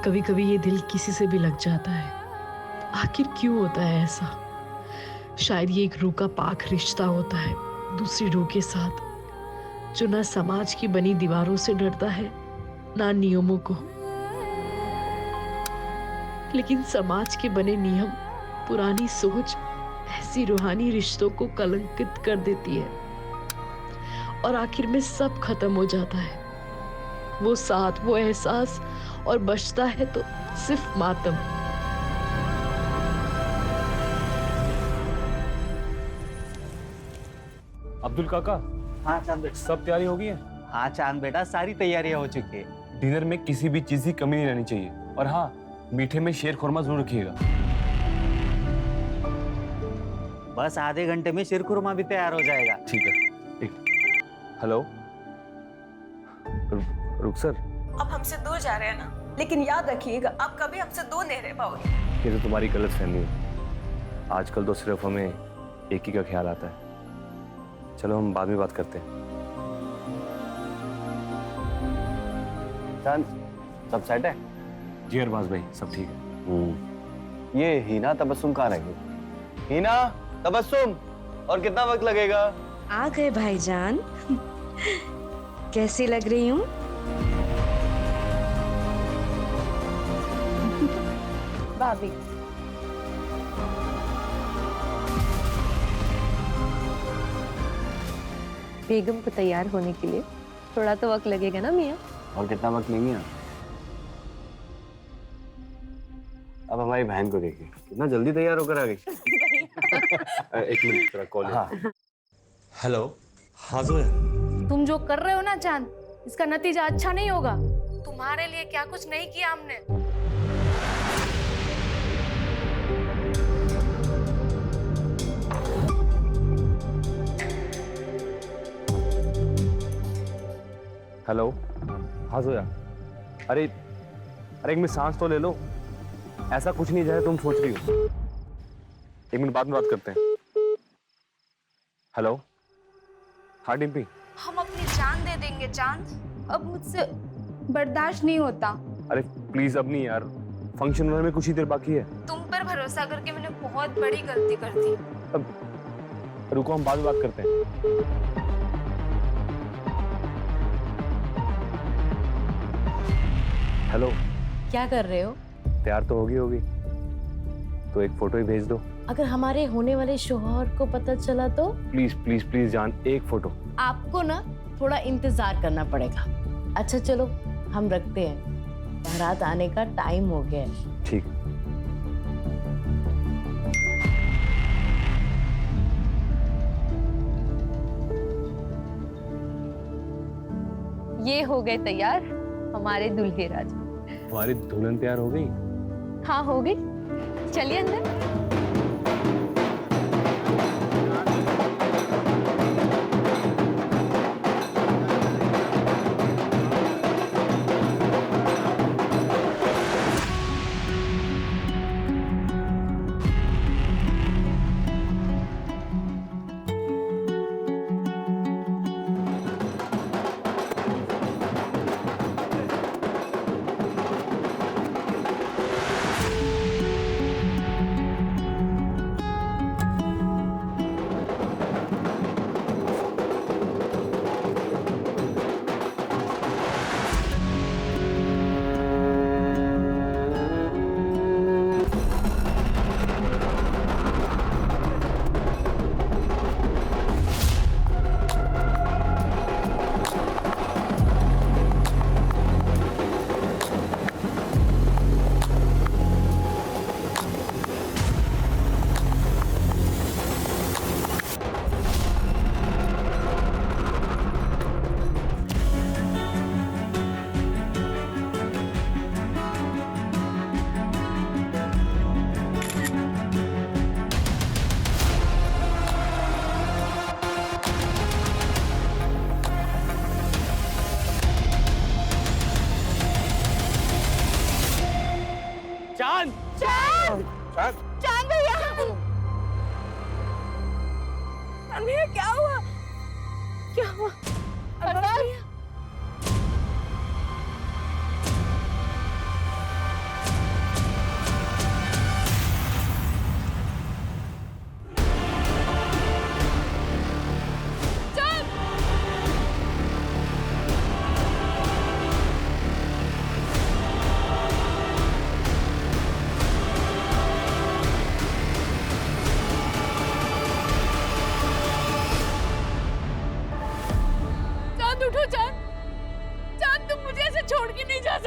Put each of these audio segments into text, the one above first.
कभी कभी ये दिल किसी से भी लग जाता है। आखिर क्यों होता है ऐसा? शायद ये एक रूह का पाक रिश्ता होता है दूसरी रूह के साथ, जो ना समाज की बनी दीवारों से डरता है ना नियमों को। लेकिन समाज के बने नियम, पुरानी सोच ऐसी रूहानी रिश्तों को कलंकित कर देती है और आखिर में सब खत्म हो जाता है। वो साथ, वो एहसास, और बचता है तो सिर्फ मातम। अब्दुल काका। हाँ चांद बेटा। सब तैयारी हो गई है? हाँ चांद बेटा, सारी तैयारियां हो चुकी है। डिनर में किसी भी चीज की कमी नहीं रहनी चाहिए, और हाँ, मीठे में शेर खुरमा जरूर रखिएगा। बस आधे घंटे में शीर खुरमा भी तैयार हो जाएगा। ठीक है। हेलो रुक सर। अब हमसे दूर जा रहे हैं ना, लेकिन याद रखिएगा आप कभी हमसे दूर नहीं रह पाओगे। ये तो तुम्हारी गलत फहमी है। आजकल तो सिर्फ हमें एक ही का ख्याल आता है। चलो हम बाद में बात करते हैं। चांद, सब सेट है? जी अरबाज भाई, सब ठीक है। ये हीना तबस्सुम कहाँ रह गई? हीना तबस्सुम, और कितना वक्त लगेगा? आ गए भाईजान। कैसी लग रही हूँ? भाभी बेगम को तैयार होने के लिए थोड़ा तो वक्त लगेगा ना मियाँ? और कितना वक्त लेंगी आप? अब हमारी बहन को देखिए, कितना जल्दी तैयार होकर आ गई। एक मिनट, तेरा कॉल है। हाँ। हेलो। हाँ जोया। तुम जो कर रहे हो ना चांद, इसका नतीजा अच्छा नहीं होगा। तुम्हारे लिए क्या कुछ नहीं किया हमने। हेलो। हाँ जोया। अरे एक मिनट सांस तो ले लो। ऐसा कुछ नहीं जैसा तुम सोच रही हो। एक मिनट बाद में बात करते हैं। हेलो। हाँ डिम्पी। हम अपनी जान दे देंगे चांद, अब मुझसे बर्दाश्त नहीं होता। अरे प्लीज अब नहीं यार, फंक्शन में कुछ ही देर बाकी है। तुम पर भरोसा करके मैंने बहुत बड़ी गलती कर दी। अब रुको, हम बाद में बात करते हैं। हेलो। क्या कर रहे हो? तैयार तो होगी, तो एक फोटो ही भेज दो। अगर हमारे होने वाले शौहर को पता चला तो? प्लीज प्लीज प्लीज जान, एक फोटो। आपको ना थोड़ा इंतजार करना पड़ेगा। अच्छा चलो हम रखते हैं, बारात आने का टाइम हो गया है। ठीक है। ये हो गए तैयार हमारे दूल्हे राजा। हमारी दुल्हन तैयार हो गई? हाँ हो गई, चलिए अंदर। चांद, चांद, चांद, चांद भैया, अरे क्या हुआ? क्या हुआ? अरबाज भैया,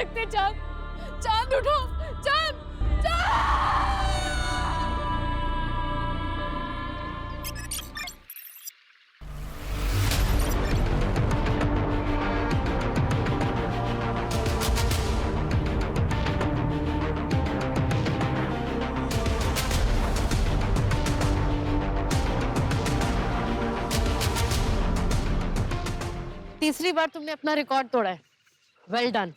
सकते चांद। चांद उठो, चांद, चांद। तीसरी बार तुमने अपना रिकॉर्ड तोड़ा है। Well done.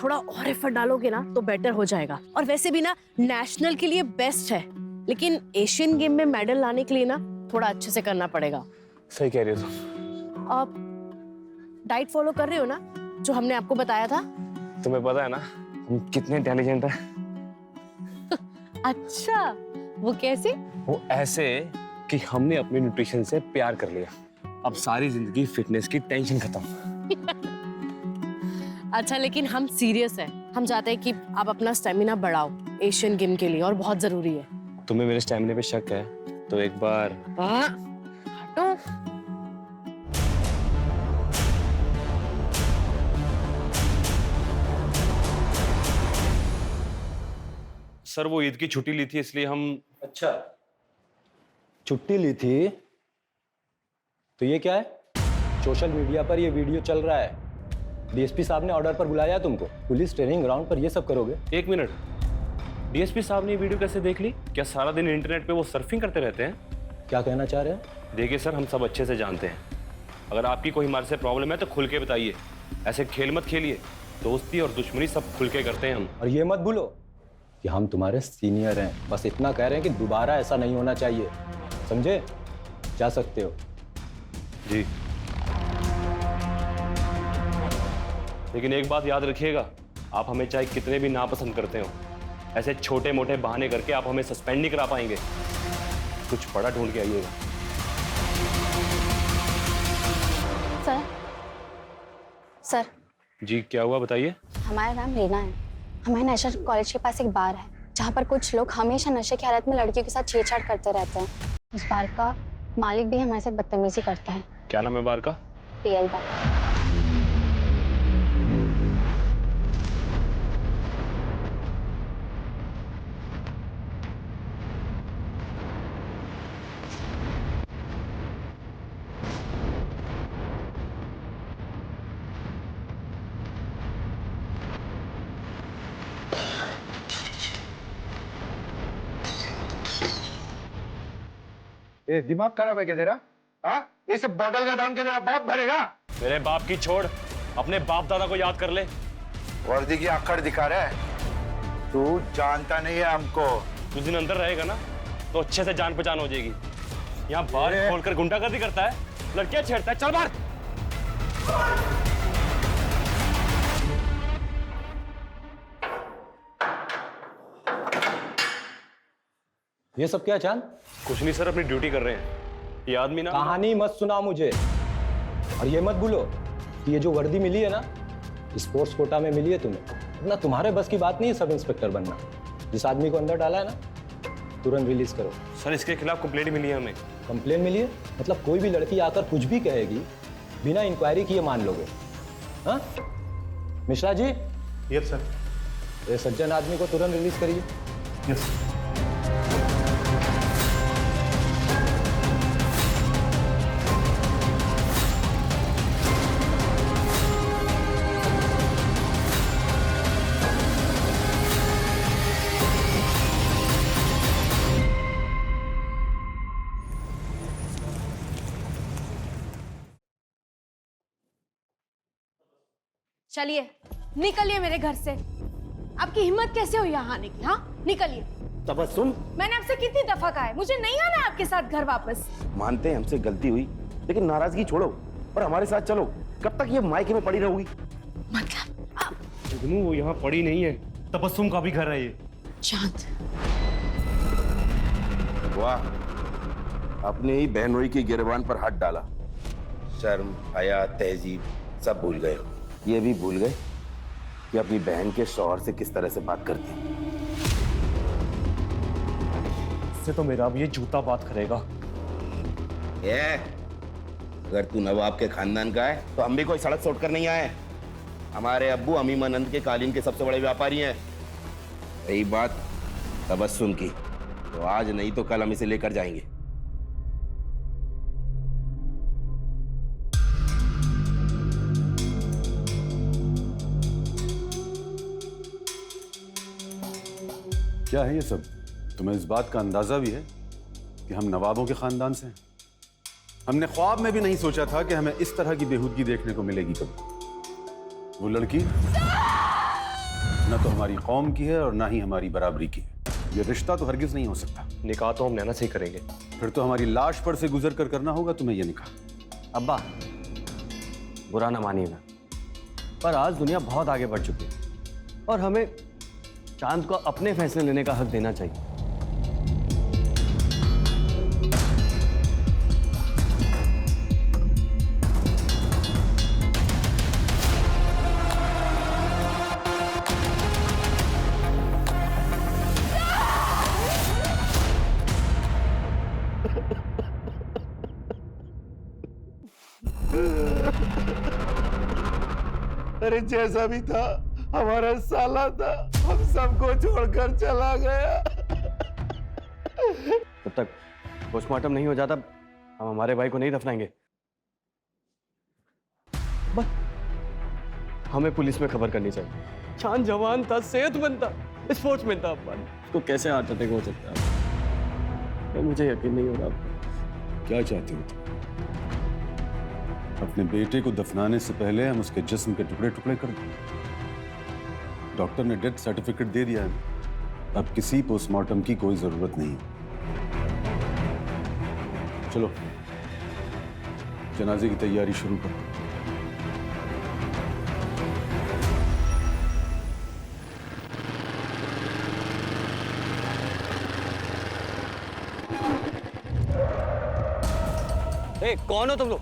थोड़ा और एफर्ट डालोगे ना तो बेटर हो जाएगा। और वैसे भी ना नेशनल के लिए बेस्ट है, लेकिन एशियन गेम में मेडल लाने के लिए ना थोड़ा अच्छे से करना पड़ेगा। सही कह रही हो तुम। आप डाइट फॉलो कर रहे हो ना, जो हमने आपको बताया था? तुम्हें पता है ना हम कितने इंटेलिजेंट हैं। अच्छा, वो कैसे? वो ऐसे कि हमने अपने न्यूट्रिशन से प्यार कर लिया। अब सारी जिंदगी फिटनेस की टेंशन खत्म। अच्छा, लेकिन हम सीरियस हैं। हम चाहते हैं कि आप अपना स्टेमिना बढ़ाओ एशियन गेम के लिए, और बहुत जरूरी है। तुम्हें मेरे स्टेमिना पे शक है तो एक बार हटो। सर वो ईद की छुट्टी ली थी इसलिए हम। अच्छा, छुट्टी ली थी तो ये क्या है? सोशल मीडिया पर ये वीडियो चल रहा है। डीएसपी साहब ने ऑर्डर पर बुलाया है तुमको। पुलिस ट्रेनिंग ग्राउंड पर ये सब करोगे? एक मिनट, डीएसपी साहब ने ये वीडियो कैसे देख ली? क्या सारा दिन इंटरनेट पे वो सर्फिंग करते रहते हैं? क्या कहना चाह रहे हैं? देखिए सर, हम सब अच्छे से जानते हैं, अगर आपकी कोई हमारे से प्रॉब्लम है तो खुल के बताइए। ऐसे खेल मत खेलिए। दोस्ती और दुश्मनी सब खुल के करते हैं हम। और ये मत भूलो कि हम तुम्हारे सीनियर हैं। बस इतना कह रहे हैं कि दोबारा ऐसा नहीं होना चाहिए, समझे? जा सकते हो। जी, लेकिन एक बात याद रखिएगा, आप हमें चाहे कितने भी नापसंद करते हो, ऐसे छोटे मोटे बहाने करके आप हमें सस्पेंड नहीं करा पाएंगे। कुछ बड़ा ढूंढ के आइएगा। Sir, sir. जी क्या हुआ बताइए। हमारा नाम रीना है। हमारे नेशनल कॉलेज के पास एक बार है जहाँ पर कुछ लोग हमेशा नशे की हालत में लड़कियों के साथ छेड़छाड़ करते रहते हैं। उस बार का मालिक भी हमारे साथ बदतमीजी करता है। क्या नाम है बार का? PL बार। ये दिमाग खराब है क्या तेरा? हाँ, इस बोतल का दाम क्या तेरा बाप भरेगा? मेरे बाप की छोड़, अपने बाप दादा को याद कर ले। वर्दी की आखड़ दिखा रहा है। तू जानता नहीं है हमको। कुछ दिन अंदर रहेगा ना तो अच्छे से जान पहचान हो जाएगी। यहाँ बार खोलकर गुंडागर्दी करता है, लड़कियां छेड़ता है। चल बाहर। ये सब क्या चांद? कुछ नहीं सर, अपनी ड्यूटी कर रहे हैं। ये आदमी ना कहानी मत सुना मुझे। और ये मत भूलो कि ये जो वर्दी मिली है ना, स्पोर्ट्स कोटा में मिली है तुम्हें। ना तुम्हारे बस की बात नहीं है सब इंस्पेक्टर बनना। जिस आदमी को अंदर डाला है ना, तुरंत रिलीज करो। सर इसके खिलाफ कंप्लेंट मिली है हमें। कंप्लेन मिली है? मतलब कोई भी लड़की आकर कुछ भी कहेगी, बिना इंक्वायरी किए मान लोगे? हाँ मिश्रा जी? Yes sir. ये सज्जन आदमी को तुरंत रिलीज करिए। यस। चलिए, निकलिए मेरे घर से। आपकी हिम्मत कैसे हुई यहाँ आने की? हाँ, निकलिए। तबस्सुम, मैंने आपसे कितनी दफा कहा है, मुझे नहीं आना है आपके साथ घर वापस। मानते हैं हमसे गलती हुई, लेकिन नाराजगी छोड़ो और हमारे साथ चलो। कब तक ये मायके में पड़ी रहोगी? मतलब आप? वो यहाँ पड़ी नहीं है, तबस्सुम का भी घर है ये। चांद, वाह, अपने ही बहनोई की गिरबान पर हाथ डाला। शर्म, हया, तहजीब सब भूल गए। ये भी भूल गए कि अपनी बहन के शौहर से किस तरह से बात करती है। इससे तो मेरा अब ये जूता बात करेगा। अगर तू नवाब के खानदान का है तो हम भी कोई सड़क छोड़कर नहीं आए। हमारे अब्बू अमीमानंद के कालीन के सबसे बड़े व्यापारी हैं। रही बात तबस्सुम की, तो आज नहीं तो कल हम इसे लेकर जाएंगे। क्या है ये सब? तुम्हें इस बात का अंदाजा भी है कि हम नवाबों के खानदान से हैं? हमने ख्वाब में भी नहीं सोचा था कि हमें इस तरह की बेहूदगी देखने को मिलेगी कभी। वो लड़की न तो हमारी कौम की है और ना ही हमारी बराबरी की है। ये रिश्ता तो हरगिज नहीं हो सकता। निकाह तो हम नैना से ही करेंगे। फिर तो हमारी लाश पर से गुजर कर करना होगा तुम्हें ये निकाह। अब्बा, बुरा ना मानिएगा, पर आज दुनिया बहुत आगे बढ़ चुकी है और हमें चांद को अपने फैसले लेने का हक देना चाहिए। अरे जैसा भी था हमारा साला था, हम सबको छोड़कर चला गया। जब तक पोस्टमार्टम नहीं हो जाता हम हमारे भाई को नहीं दफनाएंगे। बस हमें पुलिस में खबर करनी चाहिए। चांद जवान था, सेहतमंद था, स्पोर्ट्समैन था। उसको कैसे हार्ट अटैक हो सकता है? मुझे यकीन नहीं हो रहा। क्या चाहते हो तुम? अपने बेटे को दफनाने से पहले हम उसके जिस्म के टुकड़े टुकड़े कर दें। डॉक्टर ने डेथ सर्टिफिकेट दे दिया है, अब किसी पोस्टमार्टम की कोई जरूरत नहीं। चलो जनाजे की तैयारी शुरू करो। ए, कौन हो तुम लोग?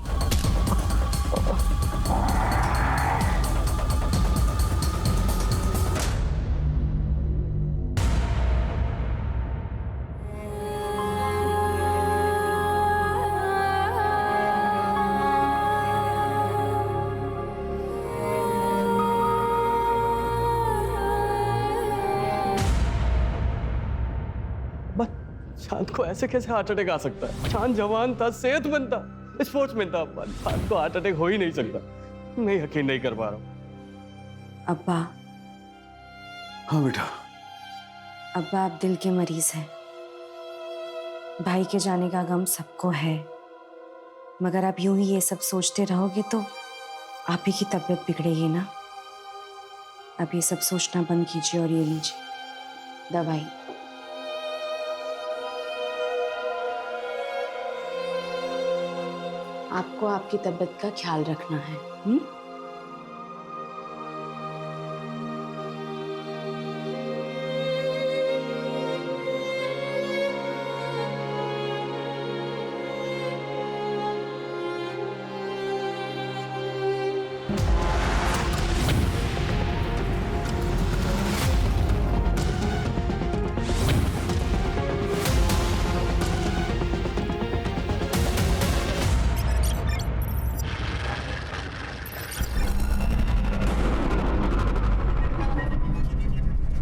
चांद को ऐसे कैसे हार्ट अटैक आ सकता है? चांद जवान था, सेहतमंद था, स्पोर्ट्समैन था। चांद को हार्ट अटैक हो ही नहीं सकता। मैं यकीन नहीं कर पा रहा हूँ। अब्बा। हाँ बेटा। अब्बा, आप दिल के मरीज हैं। भाई के जाने का गम सबको है, मगर आप यूं ही ये सब सोचते रहोगे तो आप ही की तबीयत बिगड़ेगी ना। अब ये सब सोचना बंद कीजिए और ये लीजिए दवाई। आपको आपकी तबीयत का ख्याल रखना है।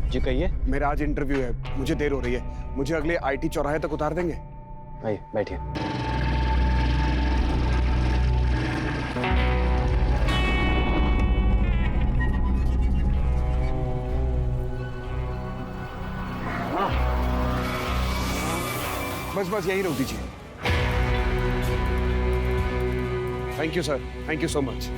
जी कहिए। मेरा आज इंटरव्यू है, मुझे देर हो रही है। मुझे अगले आईटी चौराहे तक उतार देंगे? आइए बैठिए। बस बस यही रोक दीजिए। Thank you sir, thank you so much.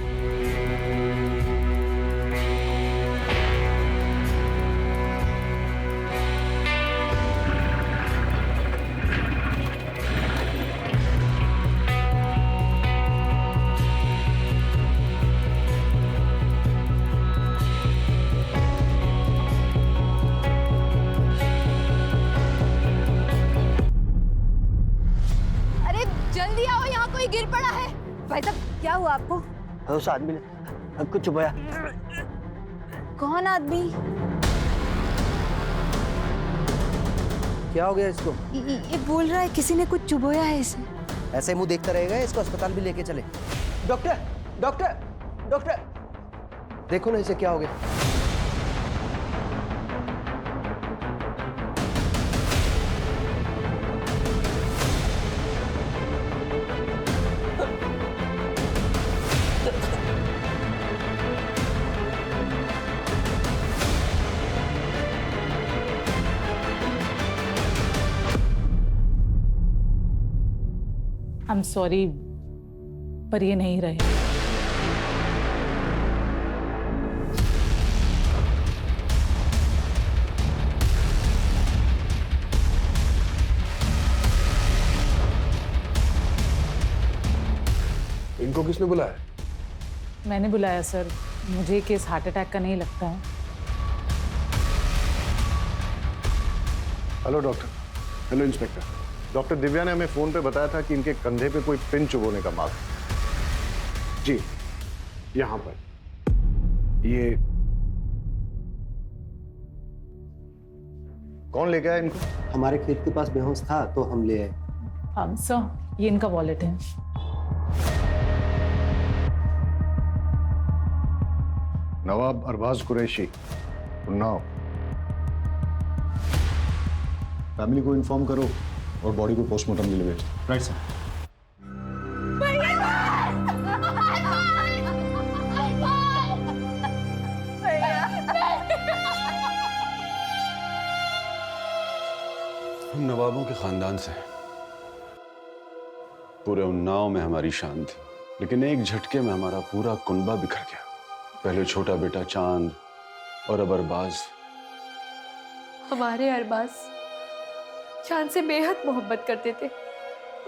गिर पड़ा है। भाई साहब क्या हुआ आपको? उस आदमी ने कुछ चुभाया। कौन आदमी? क्या हो गया इसको? ये बोल रहा है किसी ने कुछ चुभोया है इसे। ऐसे मुंह देखता रहेगा, इसको अस्पताल भी लेके चले। डॉक्टर डॉक्टर डॉक्टर देखो ना इसे क्या हो गया। आई एम सॉरी, पर ये नहीं रहे। इनको किसने बुलाया? मैंने बुलाया सर, मुझे केस हार्ट अटैक का नहीं लगता है। Hello doctor. Hello inspector. Doctor Divya ने हमें फोन पे बताया था कि इनके कंधे पे कोई पिन चुभोने का मार्क है। जी, यहां पर। ये कौन लेके आया इनको? हमारे खेत के पास बेहोश था तो हम ले आए। सर, ये इनका वॉलेट है। नवाब अरबाज कुरैशी, उन्नाव। फैमिली को इन्फॉर्म करो और बॉडी को पोस्टमार्टम के लिए भेजो। Right sir. हम नवाबों के खानदान से हैं। पूरे उन्नाव में हमारी शान थी, लेकिन एक झटके में हमारा पूरा कुनबा बिखर गया। पहले छोटा बेटा चांद और अब अरबाज। हमारे अरबाज चांद से बेहद मोहब्बत करते थे।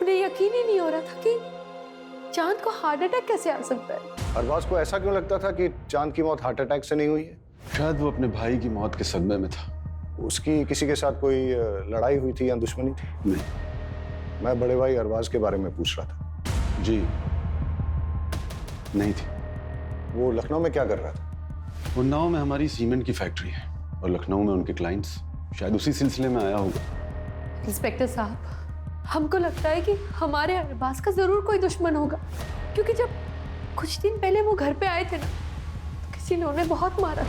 उन्हें यकीन ही नहीं हो रहा था कि चांद को हार्ट अटैक कैसे आ सकता है। अरबाज को ऐसा क्यों लगता था कि चांद की मौत हार्ट अटैक से नहीं हुई है? शायद वो अपने भाई की मौत के सदमे में था। उसकी किसी के साथ कोई लड़ाई हुई थी या दुश्मनी थी? नहीं। मैं बड़े भाई अरबाज के बारे में पूछ रहा था। जी नहीं थी। वो लखनऊ में क्या कर रहा था? उन्नाव में हमारी सीमेंट की फैक्ट्री है और लखनऊ में उनके क्लाइंट्स। शायद उसी सिलसिले में आया होगा। इंस्पेक्टर साहब, हमको लगता है कि हमारे अरबाज का जरूर कोई दुश्मन होगा, क्योंकि जब कुछ दिन पहले वो घर पे आए थे ना, तो किसी ने उन्हें बहुत मारा था।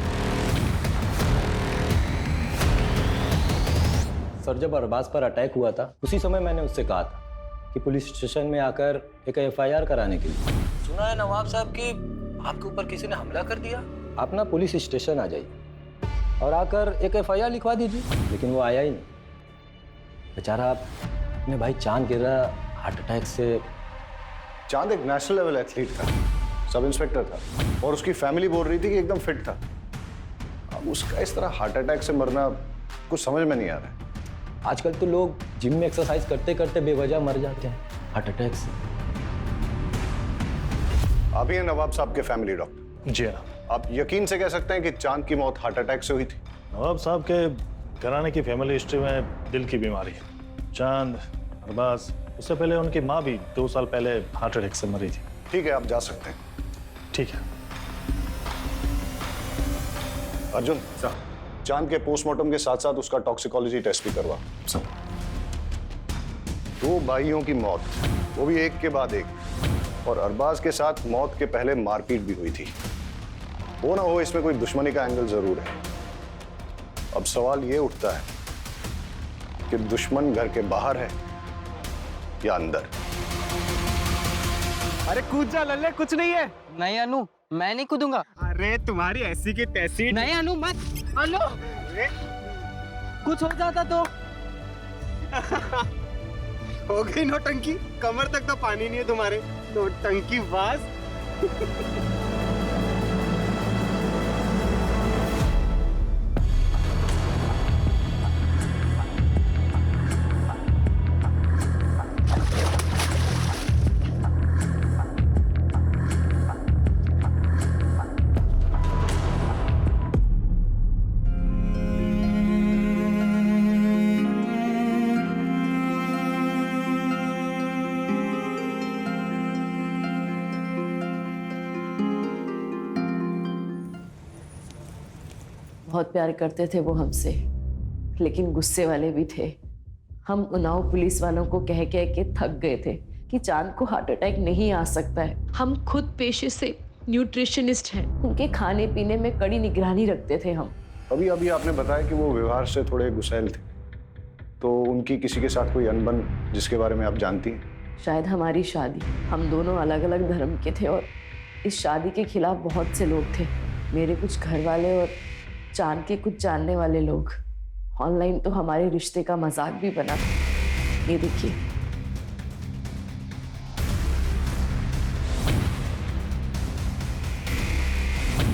सर, जब अरबाज पर अटैक हुआ था उसी समय मैंने उससे कहा था कि पुलिस स्टेशन में आकर एक FIR कराने के लिए। सुना है नवाब साहब कि आपके ऊपर किसी ने हमला कर दिया। आप ना पुलिस स्टेशन आ जाइए और आकर एक FIR लिखवा दीजिए। लेकिन वो आया ही नहीं। बेचारा अपने भाई चांद गिरा हार्ट अटैक से। चांद एक नेशनल लेवल एथलीट था, सब इंस्पेक्टर था और उसकी फैमिली बोल रही थी कि एकदम फिट था। अब उसका इस तरह हार्ट अटैक से मरना कुछ समझ में नहीं आ रहा है। आजकल तो लोग जिम में एक्सरसाइज करते करते बेवजह मर जाते हैं हार्ट अटैक से। आप ही हैं नवाब साहब के फैमिली डॉक्टर? जी हाँ। आप यकीन से कह सकते हैं कि चांद की मौत हार्ट अटैक से हुई थी? नवाब साहब के घराने की फैमिली हिस्ट्री में दिल की बीमारी है। चांद, अरबाज, उससे पहले उनकी माँ भी 2 साल पहले हार्ट अटैक से मरी थी। ठीक है, आप जा सकते हैं। ठीक है। अर्जुन सर, चांद के पोस्टमार्टम के साथ साथ उसका टॉक्सिकोलॉजी टेस्ट भी करवा। सर। 2 भाइयों की मौत, वो भी एक के बाद एक, और अरबाज के साथ मौत के पहले मारपीट भी हुई थी। वो ना हो, इसमें कोई दुश्मनी का एंगल जरूर है। अब सवाल ये उठता है कि दुश्मन घर के बाहर है या अंदर। अरे कूद जा लल्ले, कुछ नहीं है। नहीं अनु, मैं नहीं कूदूंगा। अरे तुम्हारी ऐसी की तैसी। नहीं अनु, मत। अनु, कुछ हो जाता तो। हो गई नौटंकी, कमर तक तो पानी नहीं है तुम्हारे। नौटंकी बाज। बहुत प्यार करते थे वो हमसे, लेकिन गुस्से वाले भी थे। हम उन्नाव पुलिस वालों को कह कह के थक गए थे कि चांद को हार्ट अटैक नहीं आ सकता है। हम खुद पेशे से न्यूट्रिशनिस्ट हैं। उनके खाने पीने में कड़ी निगरानी रखते थे हम। अभी अभी आपने बताया कि वो व्यवहार से थोड़े गुस्सैल थे, तो उनकी किसी के साथ कोई अनबन जिसके बारे में आप जानती हैं? शायद हमारी शादी, हम दोनों अलग अलग धर्म के थे और इस शादी के खिलाफ बहुत से लोग थे। मेरे कुछ घर वाले और चांद के कुछ जानने वाले लोग। ऑनलाइन तो हमारे रिश्ते का मजाक भी बना। ये देखिए,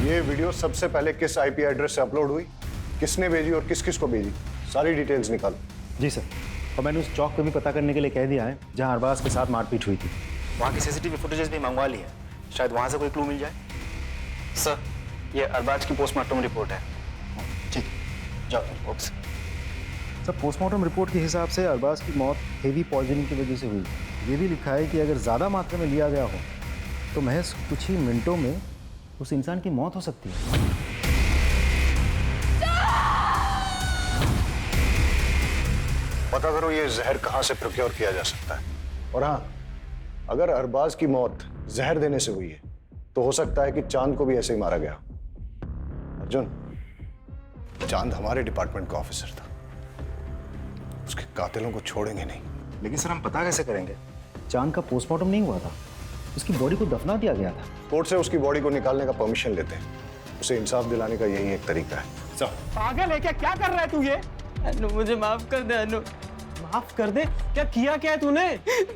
ये वीडियो सबसे पहले किस आईपी एड्रेस से अपलोड हुई, किसने भेजी और किस किस को भेजी, सारी डिटेल्स निकालो। जी सर, और मैंने उस चौक पे भी पता करने के लिए कह दिया है जहां अरबाज के साथ मारपीट हुई थी। वहाँ की सीसीटीवी फुटेजेस भी मंगवा ली है, शायद वहाँ से कोई क्लू मिल जाए। सर, ये अरबाज की पोस्टमार्टम रिपोर्ट है। ठीक, जाओ। ओके सर, पोस्टमार्टम रिपोर्ट के हिसाब से अरबाज की मौत हेवी पॉइजनिंग की वजह से हुई। ये भी लिखा है कि अगर ज़्यादा मात्रा में लिया गया हो तो महज कुछ ही मिनटों में उस इंसान की मौत हो सकती है। पता करो ये जहर कहाँ से प्रोक्योर किया जा सकता है। और हाँ, अगर अरबाज की मौत जहर देने से हुई है तो हो सकता है कि चांद को भी ऐसे ही मारा गया। अर्जुन, चांद हमारे डिपार्टमेंट का ऑफिसर था, उसके कातिलों को छोड़ेंगे नहीं। लेकिन सर, हम पता कैसे करेंगे? चांद का पोस्टमार्टम नहीं हुआ था, उसकी बॉडी को दफना दिया गया था। कोर्ट से उसकी बॉडी को निकालने का परमिशन लेते हैं, उसे इंसाफ दिलाने का यही एक तरीका है। पागल है क्या? क्या कर रहा है तू ये? अनु, मुझे माफ कर दे अनु। माफ कर दे? क्या किया क्या है तूने?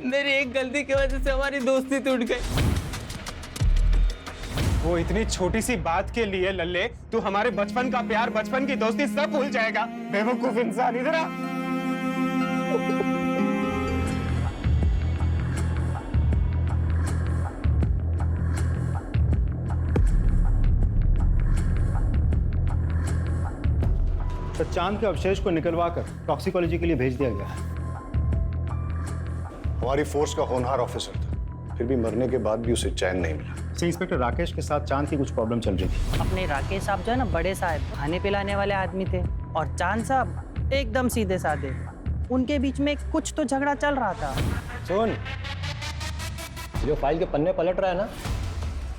मेरी एक गलती की वजह से हमारी दोस्ती टूट गई। वो इतनी छोटी सी बात के लिए लल्ले तू हमारे बचपन का प्यार, बचपन की दोस्ती सब भूल जाएगा? बेवकूफ इंसान, इधर आ। तो चांद के अवशेष को निकलवाकर टॉक्सिकोलॉजी के लिए भेज दिया गया है। हमारी फोर्स का होनहार ऑफिसर था, फिर भी मरने के बाद भी उसे चैन नहीं मिला। इंस्पेक्टर राकेश के साथ चांद की कुछ प्रॉब्लम चल रही थी। अपने राकेश साहब जो है ना, बड़े साहब, खाने पिलाने वाले आदमी थे, और चांद साहब एकदम सीधे साधे। उनके बीच में कुछ तो झगड़ा चल रहा था। सुन, जो फाइल के पन्ने पलट रहा है ना,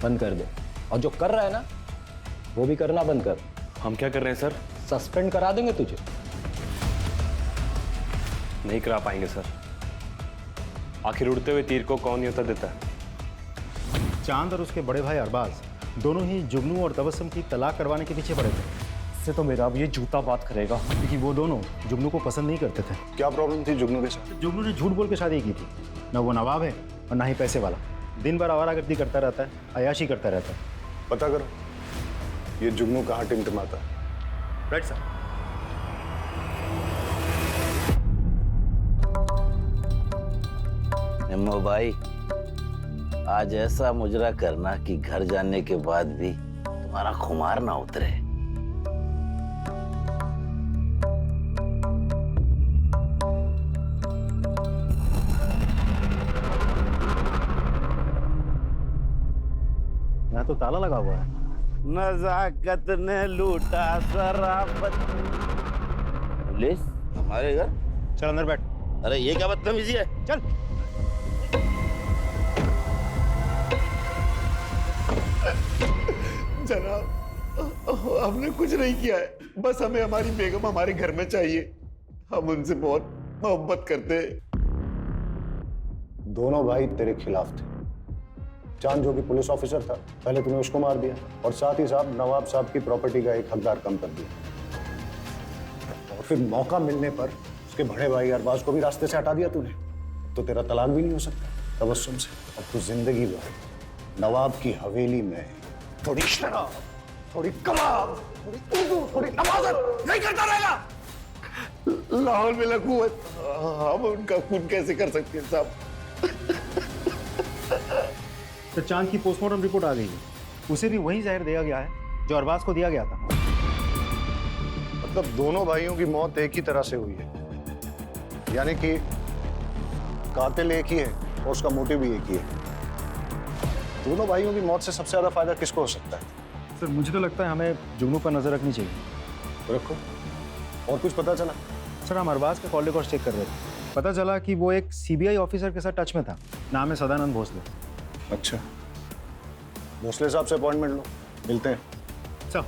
बंद कर दे, और जो कर रहा है ना, वो भी करना बंद कर। हम क्या कर रहे हैं सर? सस्पेंड करा देंगे तुझे। नहीं करा पाएंगे सर। आखिर उड़ते हुए तीर को कौन न्योता देता है? चांद और उसके बड़े भाई अरबाज दोनों ही जुगनू और तबस्सुम की तलाक करवाने के पीछे पड़े थे। इससे तो मेरा अब ये जूता बात करेगा, क्योंकि वो दोनों जुगनू को पसंद नहीं करते थे। क्या प्रॉब्लम थी जुगनू के साथ? जुगनू ने झूठ बोल के शादी की थी। न वो नवाब है और ना ही पैसे वाला। दिन भर आवारागर्दी करता रहता है, अयाशी करता रहता है। पता करो ये जुगनू कहाँ टिमटिमाता है। Right sir. निम्मो भाई, आज ऐसा मुजरा करना कि घर जाने के बाद भी तुम्हारा खुमार ना उतरे। यहाँ तो ताला लगा हुआ है। नजाकत ने लूटा शराफत। पुलिस हमारे घर? चल अंदर बैठ। अरे ये क्या बदतमीजी है? चल। जनाब, हमने कुछ नहीं किया है, बस हमें हमारी बेगम हमारे घर में चाहिए। हम उनसे बहुत मोहब्बत करते हैं। दोनों भाई तेरे खिलाफ थे। चांद जो कि पुलिस ऑफिसर था, पहले तूने उसको मार दिया, और साथ ही साथ नवाब साहब की प्रॉपर्टी का एक हकदार कम कर दिया, और फिर मौका मिलने पर उसके बड़े भाई अरबाज को भी रास्ते से हटा दिया तूने। तो तेरा तलाक भी नहीं हो सकता तबस्सुम से। अब तू जिंदगी भर नवाब की हवेली में थोड़ी शराब, थोड़ी कबाब, थोड़ी उर्दू, थोड़ी नमाज़त नहीं करता रहेगा। लाहौर में लकूवत, हम उनका खून कैसे कर सकते हैं साहब? तो चांद की पोस्टमार्टम रिपोर्ट आ गई है, उसे भी वही जहर दिया गया है जो अरबाज को दिया गया था। मतलब दोनों भाइयों की मौत एक ही तरह से हुई है, यानी कि कातिल एक ही है और उसका मोटिव भी एक ही है। दोनों भाइयों की मौत से सबसे ज्यादा फायदा किसको हो सकता है? सर, मुझे तो लगता है हमें जुगनू पर नजर रखनी चाहिए। तो रखो। और कुछ पता चला? सर, हम अरबाज का कॉल रिकॉर्ड चेक कर रहे थे, पता चला कि वो एक सीबीआई ऑफिसर के साथ टच में था। नाम है सदानंद भोसले। अच्छा, भोसले साहब से अपॉइंटमेंट लो, मिलते हैं। चल।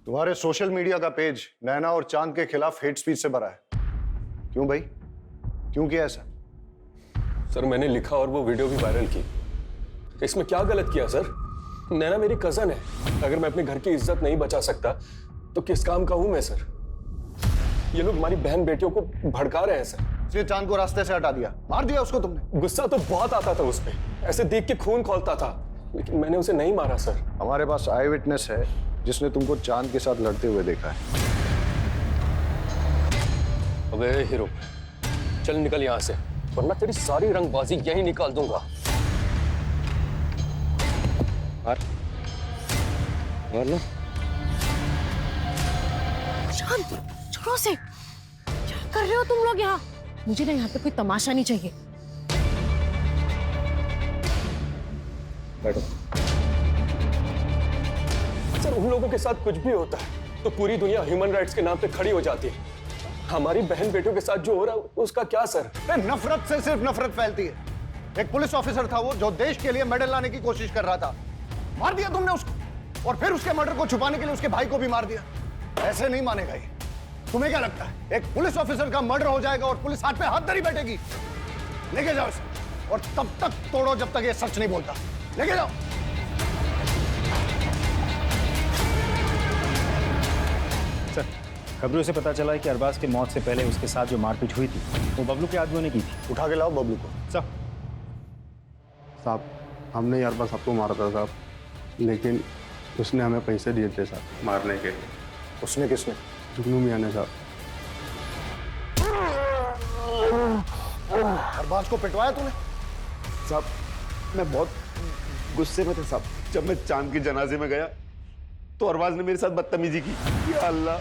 तुम्हारे सोशल मीडिया का पेज नैना और चांद के खिलाफ हेट स्पीच से भरा है। क्यों भाई, क्यों किया ऐसा? सर मैंने लिखा और वो वीडियो भी वायरल की। इसमें क्या गलत किया सर? नैना मेरी कजन है। अगर मैं अपने घर की इज्जत नहीं बचा सकता तो किस काम का हूं मैं सर? ये लोग हमारी बहन बेटियों को भड़का रहे हैं सर। इसलिए चांद को रास्ते से हटा दिया, मार दिया उसको तुमने? गुस्सा तो बहुत आता था उस पे, ऐसे देख के खून खौलता था, लेकिन मैंने उसे नहीं मारा सर। हमारे पास आई विटनेस है जिसने तुमको चांद के साथ लड़ते हुए देखा है। अबे हीरो, चल निकल यहाँ से, वरना तेरी सारी रंगबाजी यहीं निकाल दूंगा। मार लो। शांत, छोड़ो से। क्या कर रहे हो तुम लोग यहाँ? मुझे ना यहाँ पे कोई तमाशा नहीं चाहिए। बैठो। सर उन लोगों के साथ कुछ भी होता है तो पूरी दुनिया ह्यूमन राइट्स के नाम पे खड़ी हो जाती है। हमारी बहन बेटियों के साथ जो हो रहा है उसका क्या सर? नफरत से सिर्फ नफरत फैलती है। एक पुलिस ऑफिसर था वो जो देश के लिए मेडल लाने की कोशिश कर रहा था, मार दिया तुमने उसको, और फिर उसके मर्डर को छुपाने के लिए उसके भाई को भी मार दिया। ऐसे नहीं मानेगा ये। तुम्हें क्या लगता है एक पुलिस ऑफिसर का मर्डर हो जाएगा और पुलिस हाथ पे हाथ धरी बैठेगी? लेके जाओ इसे, और तब तक तोड़ो जब तक ये सच नहीं बोलता। लेके जाओ। सर खबरों से पता चला है कि अरबाज की मौत से पहले उसके साथ जो मारपीट हुई थी वो बबलू के आदमियों ने की थी। उठा के लाओ बबलू को। साहब हमने यार बस सबको मारा था साहब, लेकिन उसने हमें पैसे दिए थे साहब मारने के। उसने किसने? जुगनू मियां ने साहब। अरबाज को पिटवाया तूने? साहब मैं बहुत गुस्से में था साहब। जब मैं चांद के जनाजे में गया तो अरबाज ने मेरे साथ बदतमीजी की। या अल्लाह,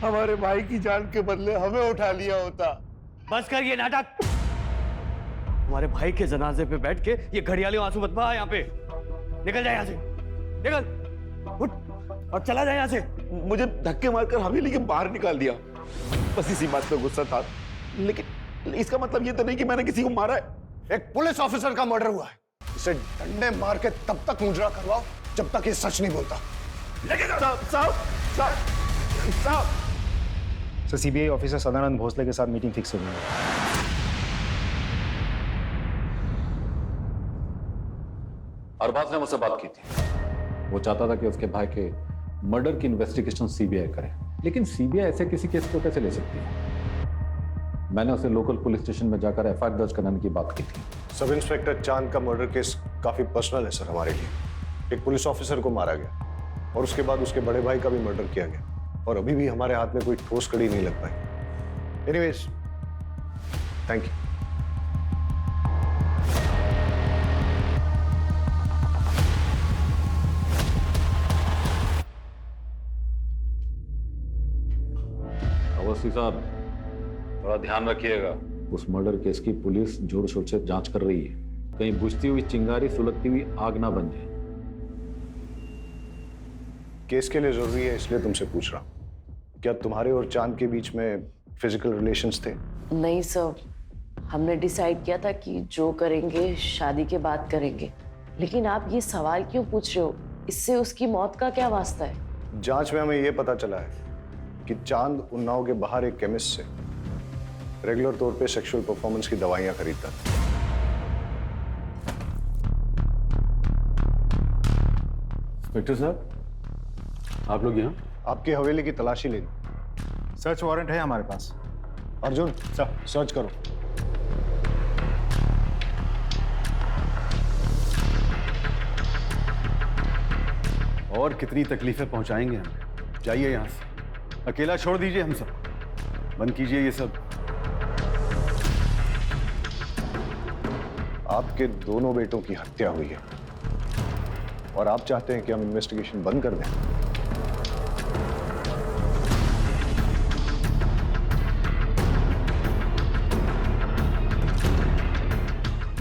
हमारे भाई की जान के बदले हमें उठा लिया होता। बस कर ये नाटक। हमारे भाई के जनाजे पे बैठ के ये घड़ियाली आंसू मत बहा। यहाँ पे निकल जाए, यहाँ से निकल, उठ और चला जाए यहाँ से। मुझे धक्के मारकर हवेली के बाहर निकाल दिया। बस इसी बात पे गुस्सा था, लेकिन इसका मतलब ये तो नहीं कि मैंने किसी को मारा है। एक पुलिस ऑफिसर का मर्डर हुआ है, इसे डंडे मार के तब तक मुजरा करवाओ जब तक ये सच नहीं बोलता। लेके जाओ। साहब sir CBI officer Sadanand Bhosle के साथ मीटिंग फिक्स हो गई है। अरबाज ने मुझसे बात की थी। वो चाहता था कि उसके भाई के मर्डर की इन्वेस्टिगेशन सीबीआई करे, लेकिन सीबीआई ऐसे किसी केस को कैसे ले सकती है? मैंने उसे लोकल पुलिस स्टेशन में जाकर एफआईआर दर्ज कराने की बात की थी। सब इंस्पेक्टर चांद का मर्डर केस काफी पर्सनल है सर हमारे लिए। एक पुलिस ऑफिसर को मारा गया और उसके बाद उसके बड़े भाई का भी मर्डर किया गया, और अभी भी हमारे हाथ में कोई ठोस कड़ी नहीं लग पाई। Anyways, thank you. अवस्थी साहब थोड़ा ध्यान रखिएगा। उस मर्डर केस की पुलिस जोर शोर से जांच कर रही है, कहीं बुझती हुई चिंगारी सुलगती हुई आग ना बन जाए। केस के लिए जरूरी है इसलिए तुमसे पूछ रहा हूं, क्या तुम्हारे और चांद के बीच में फिजिकल रिलेशंस थे? नहीं सर, हमने डिसाइड किया था कि जो करेंगे शादी के बाद करेंगे। लेकिन आप ये सवाल क्यों पूछ रहे हो? इससे उसकी मौत का क्या वास्ता है? जांच में हमें यह पता चला है कि चांद उन्नाव के बाहर एक केमिस्ट से रेगुलर तौर पे सेक्सुअल परफॉर्मेंस की दवाइयां खरीदता था। इंस्पेक्टर साहब, आप लोग यहाँ? आपकी हवेली की तलाशी लेनी। सर्च वारंट है हमारे पास। अर्जुन सर, सर्च करो। और कितनी तकलीफें पहुंचाएंगे हमें? जाइए यहाँ से, अकेला छोड़ दीजिए हम सब। बंद कीजिए ये सब। आपके दोनों बेटों की हत्या हुई है और आप चाहते हैं कि हम इन्वेस्टिगेशन बंद कर दें?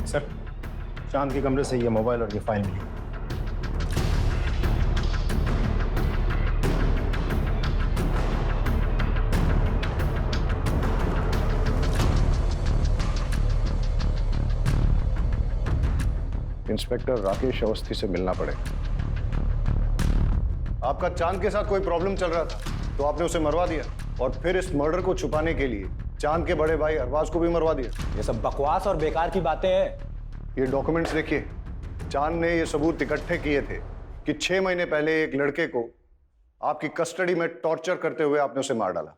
सर चांद के कमरे से ये मोबाइल और ये फाइल मिली। इंस्पेक्टर राकेश अवस्थी से मिलना पड़ेगा। आपका चांद के साथ कोई प्रॉब्लम चल रहा था तो आपने उसे मरवा दिया, और फिर इस मर्डर को छुपाने के लिए चांद के बड़े भाई अरबाज को भी मरवा दिया। ये सब बकवास और बेकार की बातें हैं। ये डॉक्यूमेंट्स देखिए, चांद ने ये सबूत इकट्ठे किए थे कि 6 महीने पहले एक लड़के को आपकी कस्टडी में टॉर्चर करते हुए आपने उसे मार डाला।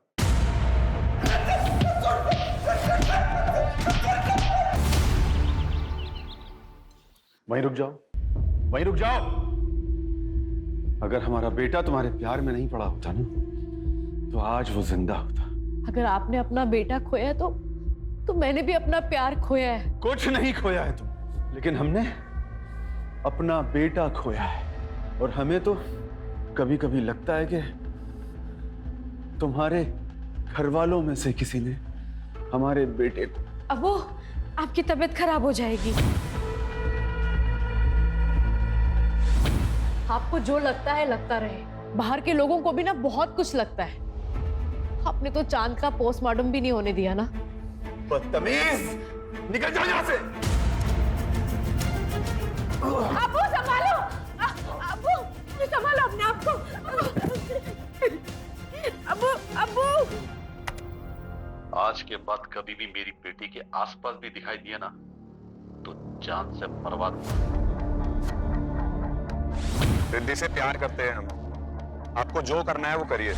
वहीं रुक जाओ, वहीं रुक जाओ। अगर हमारा बेटा तुम्हारे प्यार में नहीं पड़ा होता ना, तो आज वो जिंदा होता। अगर आपने अपना बेटा खोया है तो मैंने भी अपना प्यार खोया है। कुछ नहीं खोया है तुम, लेकिन हमने अपना बेटा खोया है। और हमें तो कभी कभी लगता है कि तुम्हारे घर वालों में से किसी ने हमारे बेटे को। अब वो आपकी तबीयत खराब हो जाएगी। आपको जो लगता है लगता रहे। बाहर के लोगों को भी ना बहुत कुछ लगता है। आपने तो चांद का पोस्टमार्टम भी नहीं होने दिया ना। बदतमीज, निकल जाओ यहाँ से। अब्बू संभालो, अब्बू संभालो अपने आप को। अब्बू, अब्बू। आज के बाद कभी भी मेरी बेटी के आसपास भी दिखाई दिया ना, तो जान से मरवा दूंगा। रिद्धि से प्यार करते हैं हम, आपको जो करना है वो करिए।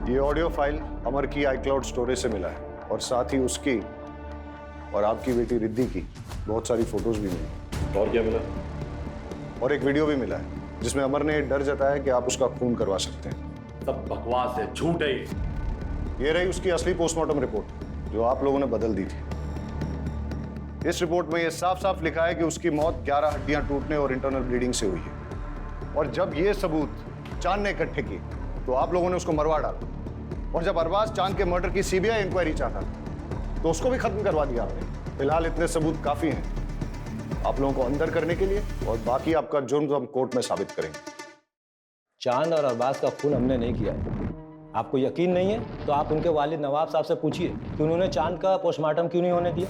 ये ऑडियो फाइल अमर की iCloud स्टोरेज से मिला है, और साथ ही उसकी और आपकी बेटी रिद्धि की बहुत सारी फोटोज भी मिली। और क्या मिला? और एक वीडियो भी मिला है जिसमें अमर ने डर जताया कि आप उसका खून करवा सकते हैं। सब बकवास है, झूठ है। ये रही उसकी असली पोस्टमार्टम रिपोर्ट जो आप लोगों ने बदल दी थी। इस रिपोर्ट में यह साफ साफ लिखा है कि उसकी मौत 11 हड्डियां टूटने और इंटरनल ब्लीडिंग से हुई है। और जब ये सबूत चांद ने इकट्ठे किए तो आप लोगों ने उसको मरवा डाला। और जब अरबाज चांद के मर्डर की सीबीआई इंक्वायरी चाहता था तो उसको भी खत्म करवा दिया आपने। फिलहाल इतने सबूत काफी हैं आप लोगों को अंदर करने के लिए, और बाकी आपका जुर्म हम कोर्ट में साबित करेंगे। चांद और अरबाज का खून हमने नहीं किया है। आपको यकीन नहीं है तो आप उनके वालिद नवाब साहब से पूछिए कि उन्होंने चांद का पोस्टमार्टम क्यों नहीं होने दिया।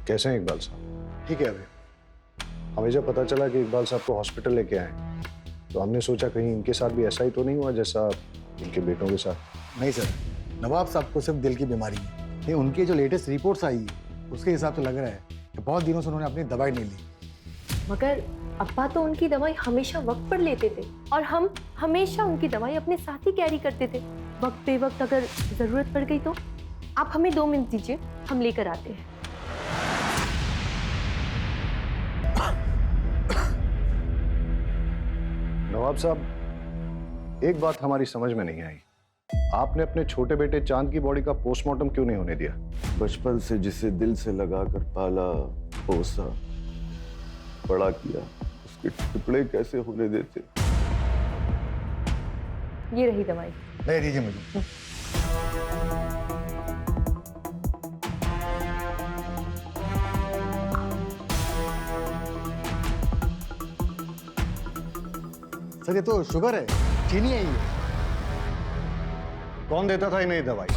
कैसे हैं इकबाल साहब? ठीक है। अभी हमें जब पता चला कि इकबाल साहब को हॉस्पिटल लेके आए तो हमने सोचा कहीं इनके साथ भी ऐसा ही तो नहीं हुआ जैसा इनके बेटों के साथ। नहीं सर, नवाब साहब को सिर्फ दिल की बीमारी है। ये उनकी जो लेटेस्ट रिपोर्ट्स आई है उसके हिसाब से लग रहा है कि बहुत दिनों से उन्होंने अपनी दवाई नहीं ली। मगर अब्बा तो उनकी दवाई हमेशा वक्त पर लेते थे और हम हमेशा उनकी दवाई अपने साथ ही कैरी करते थे। वक्त पे वक्त अगर जरूरत पड़ गई तो आप हमें 2 मिनट दीजिए, हम लेकर आते हैं। नवाब साहब, एक बात हमारी समझ में नहीं आई। आपने अपने छोटे बेटे चांद की बॉडी का पोस्टमार्टम क्यों नहीं होने दिया? बचपन से जिसे दिल से लगाकर पाला, पोसा, बड़ा किया, उसके टुकड़े कैसे होने देते? ये रही दवाई। ले दीजिए मुझे। सर ये तो शुगर है, चीनी है ये। कौन देता था इन्हें दवाई?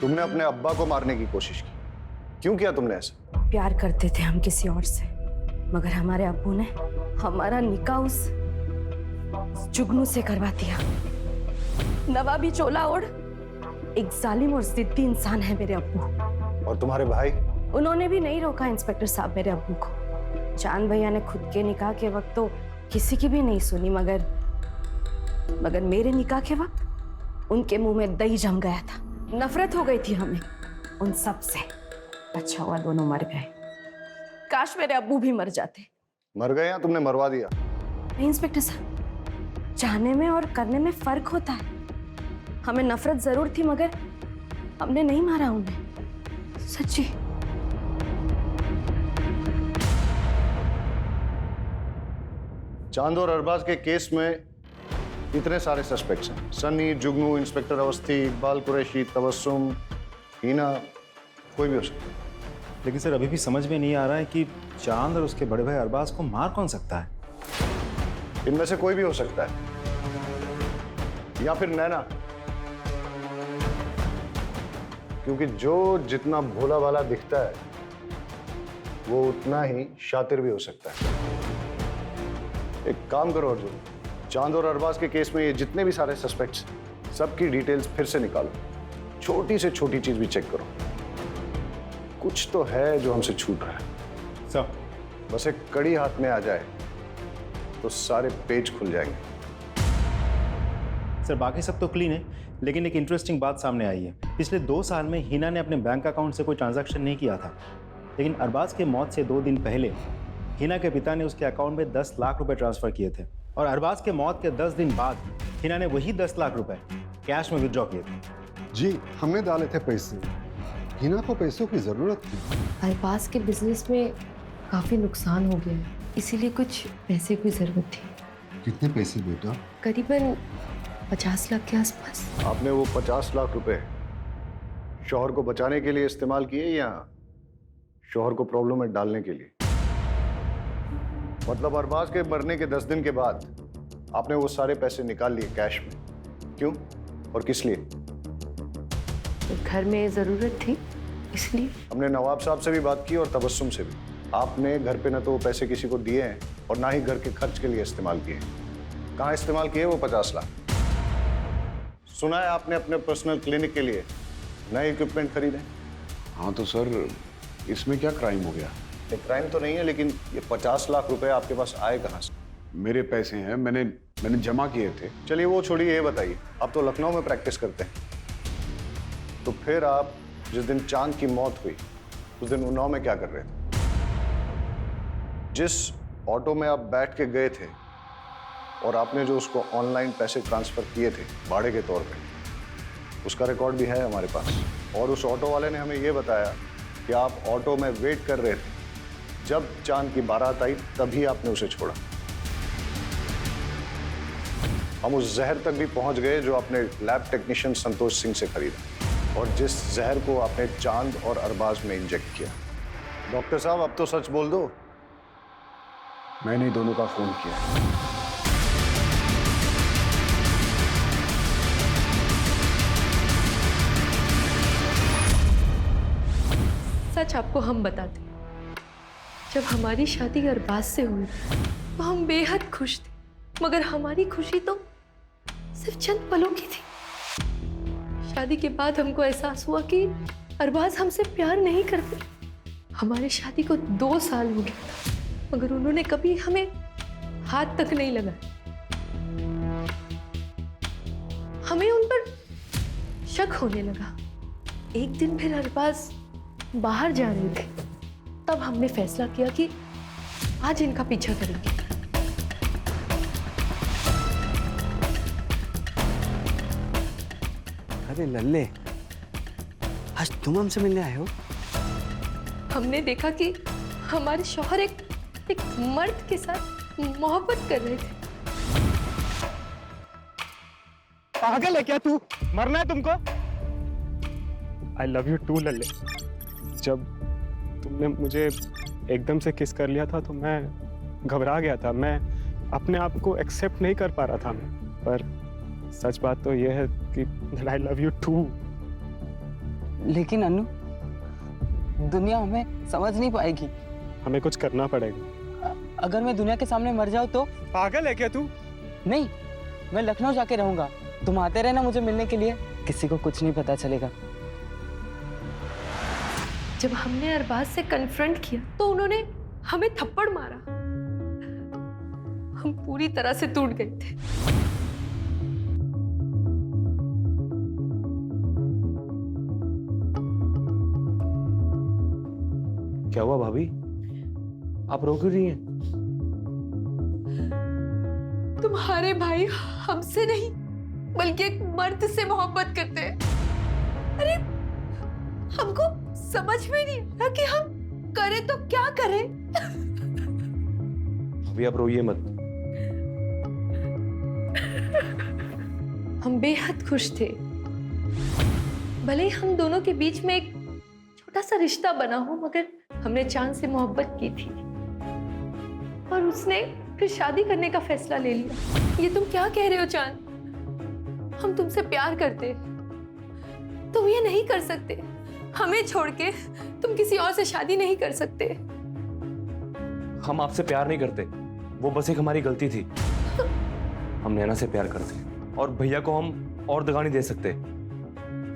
तुमने अपने अब्बा को मारने की कोशिश की, क्यों किया तुमने ऐसा? प्यार करते थे हम किसी और से, मगर हमारे अब्बू ने हमारा निकाह उस जुगनू से करवा दिया। नवाबी चोला ओढ़ एक जालिम और जिद्दी इंसान है मेरे अब्बू। और तुम्हारे भाई? उन्होंने भी नहीं रोका इंस्पेक्टर साहब मेरे अब्बू को। चांद भैया ने खुद के निकाह के वक्त तो किसी की भी नहीं सुनी, मगर मेरे निकाह के वक्त उनके मुंह में दही जम गया था। नफरत हो गई थी हमें उन सब से। अच्छा हुआ दोनों मर गए, काश मेरे अब्बू भी मर जाते। मर गए या तुमने मरवा दिया? नहीं इंस्पेक्टर साहब, चाहने में और करने में फर्क होता है। हमें नफरत जरूर थी मगर हमने नहीं मारा उन्हें, सच्ची। चांद और अरबाज के केस में इतने सारे सस्पेक्ट्स हैं। सन्नी, जुगनू, इंस्पेक्टर अवस्थी, इकबाल कुरैशी, तबस्सुम, हीना, कोई भी हो सकता है। लेकिन सर अभी भी समझ में नहीं आ रहा है कि चांद और उसके बड़े भाई अरबाज को मार कौन सकता है। इनमें से कोई भी हो सकता है, या फिर नैना, क्योंकि जो जितना भोला भाला दिखता है वो उतना ही शातिर भी हो सकता है। एक काम करो अर्जुन, चांद और अरबाज के केस में ये जितने भी सारे सस्पेक्ट्स, सबकी डिटेल्स फिर से निकालो, छोटी से छोटी चीज भी चेक करो। कुछ तो है जो हमसे छूट रहा है। सर बस एक कड़ी हाथ में आ जाए तो सारे पेज खुल जाएंगे। सर बाकी सब तो क्लीन है, लेकिन एक इंटरेस्टिंग बात सामने आई है। पिछले 2 साल में हिना ने अपने बैंक अकाउंट से कोई ट्रांजैक्शन नहीं किया था, लेकिन अरबाज के मौत से 2 दिन पहले हिना के पिता ने उसके अकाउंट में 10 लाख रुपए ट्रांसफर किए थे, और अरबाज के मौत के 10 दिन बाद हिना ने वही 10 लाख रुपए कैश में विड्रॉ किए थे। जी हमने डाले थे पैसे, हिना को पैसों की जरूरत थी। अरबाज के बिजनेस में काफी नुकसान हो गया, इसीलिए कुछ पैसे की जरूरत थी। कितने पैसे बेटा? करीबन 50 लाख के आसपास। आपने वो 50 लाख रुपए शौहर को बचाने के लिए इस्तेमाल किए या शौहर को प्रॉब्लम में डालने के लिए? मतलब अरबाज के मरने के 10 दिन के बाद आपने वो सारे पैसे निकाल लिए कैश में, क्यों और किस लिए? घर में जरूरत थी इसलिए। हमने नवाब साहब से भी बात की और तबस्सुम से भी। आपने घर पे न तो वो पैसे किसी को दिए हैं और ना ही घर के खर्च के लिए इस्तेमाल किए। कहाँ इस्तेमाल किए वो 50 लाख? सुना है आपने अपने पर्सनल क्लिनिक के लिए नए इक्विपमेंट खरीदे। हाँ तो सर इसमें क्या क्राइम हो गया? ये क्राइम तो नहीं है, लेकिन ये 50 लाख रुपए आपके पास आए कहाँ से? मेरे पैसे हैं, मैंने जमा किए थे। चलिए वो छोड़िए, ये बताइए, आप तो लखनऊ में प्रैक्टिस करते हैं, तो फिर आप जिस दिन चांद की मौत हुई उस दिन उन्नाव में क्या कर रहे थे? जिस ऑटो में आप बैठ के गए थे और आपने जो उसको ऑनलाइन पैसे ट्रांसफर किए थे भाड़े के तौर पे, उसका रिकॉर्ड भी है हमारे पास। और उस ऑटो वाले ने हमें ये बताया कि आप ऑटो में वेट कर रहे थे, जब चांद की बारात आई तभी आपने उसे छोड़ा। हम उस जहर तक भी पहुंच गए जो आपने लैब टेक्नीशियन संतोष सिंह से खरीदा और जिस जहर को आपने चांद और अरबाज में इंजेक्ट किया। डॉक्टर साहब अब तो सच बोल दो, मैंने दोनों का खून किया। सच आपको हम बताते, जब हमारी शादी अरबाज से हुई तो हम बेहद खुश थे, मगर हमारी खुशी तो सिर्फ चंद पलों की थी। शादी के बाद हमको एहसास हुआ कि अरबाज हमसे प्यार नहीं करते। हमारी शादी को 2 साल हो गया था, मगर उन्होंने कभी हमें हाथ तक नहीं लगाया। हमें उन पर शक होने लगा। एक दिन फिर अरबाज बाहर जा रहे थे, तब हमने फैसला किया कि आज इनका पीछा करेंगे। अरे लल्ले, आज तुम हमसे मिलने आए हो? हमने देखा कि हमारे शौहर एक मर्द के साथ मोहब्बत कर रहे थे। पागल है क्या तू? मरना है तुमको? आई लव यू टू लल्ले। जब तुमने मुझे एकदम से किस कर लिया था तो मैं घबरा गया था, मैं अपने आप को एक्सेप्ट नहीं कर पा रहा था मैं। पर सच बात तो यह है कि आई लव यू टू। लेकिन अनु, दुनिया हमें समझ नहीं पाएगी। हमें कुछ करना पड़ेगा। अगर मैं दुनिया के सामने मर जाऊं तो? पागल है क्या तू? नहीं, मैं लखनऊ जाके रहूंगा। तुम आते रहना मुझे मिलने के लिए, किसी को कुछ नहीं पता चलेगा। जब हमने अरबाज से कन्फ्रंट किया तो उन्होंने हमें थप्पड़ मारा। हम पूरी तरह से टूट गए थे। क्या हुआ भाभी? आप रो क्यों रही हैं? तुम्हारे भाई हमसे नहीं बल्कि एक मर्द से मोहब्बत करते हैं। अरे हमको समझ में नहीं आ कि हम करें तो क्या करें। अभी आप रोइए मत। हम बेहद खुश थे, भले ही हम दोनों के बीच में एक छोटा सा रिश्ता बना हो, मगर हमने चांद से मोहब्बत की थी और उसने फिर शादी करने का फैसला ले लिया। ये तुम क्या कह रहे हो चांद? हम तुमसे प्यार करते, तुम ये नहीं कर सकते। हमें छोड़ के तुम किसी और से शादी नहीं कर सकते। हम आपसे प्यार नहीं करते, वो बस एक हमारी गलती थी। हम नैना से प्यार करते और भैया को हम और दगा नहीं दे सकते।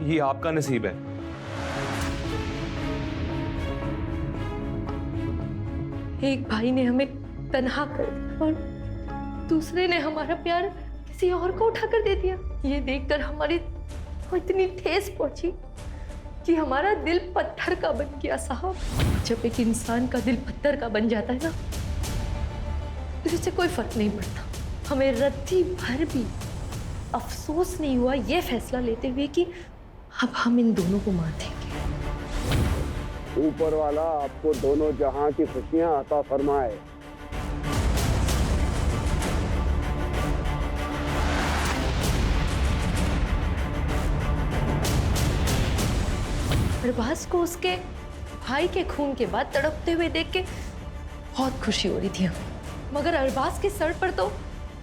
ये आपका नसीब है। एक भाई ने हमें तन्हा कर दिया और दूसरे ने हमारा प्यार किसी और को उठा कर दे दिया। ये देखकर हमारी तो इतनी ठेस पहुंची कि हमारा दिल पत्थर का बन गया साहब। जब एक इंसान का दिल पत्थर का बन जाता है ना, तो इससे कोई फर्क नहीं पड़ता। हमें रत्ती भर भी अफसोस नहीं हुआ ये फैसला लेते हुए कि अब हम इन दोनों को मार देंगे। ऊपर वाला आपको दोनों जहां की खुशियां अता फरमाए। अरबाज को उसके भाई के खून के बाद तड़पते हुए देख के बहुत खुशी हो रही थी हमें, मगर अरबाज के सर पर तो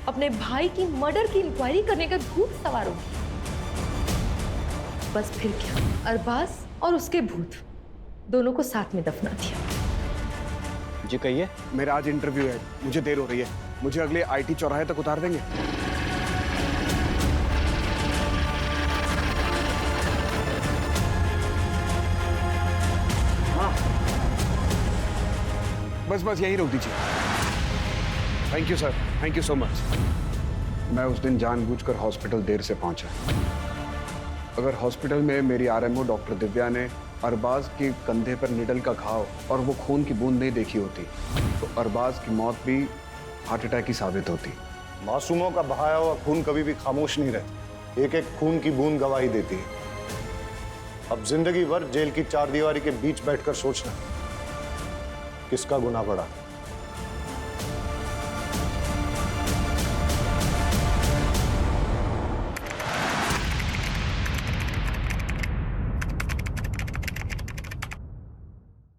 अपने भाई की मर्डर की इंक्वायरी करने का भूत सवार हो गया। बस फिर क्या, अरबाज और उसके भूत दोनों को साथ में दफना दिया। जी कहिए। मेरा आज इंटरव्यू है, मुझे देर हो रही है। मुझे अगले आईटी चौराहे तक उतार देंगे? हाँ, बस यहीं रोक दीजिए। Thank you sir, thank you so much. मैं उस दिन जानबूझकर हॉस्पिटल देर से पहुंचा। अगर हॉस्पिटल में मेरी आरएमओ डॉक्टर दिव्या ने अरबाज के कंधे पर निडल का घाव और वो खून की बूंद नहीं देखी होती, तो अरबाज की मौत भी हार्ट अटैक ही साबित होती। मासूमों का बहाया हुआ खून कभी भी खामोश नहीं रहता। एक एक खून की बूंद गवाही देती है। अब जिंदगी भर जेल की चारदीवारी के बीच बैठकर सोचना किसका गुनाह बढ़ा।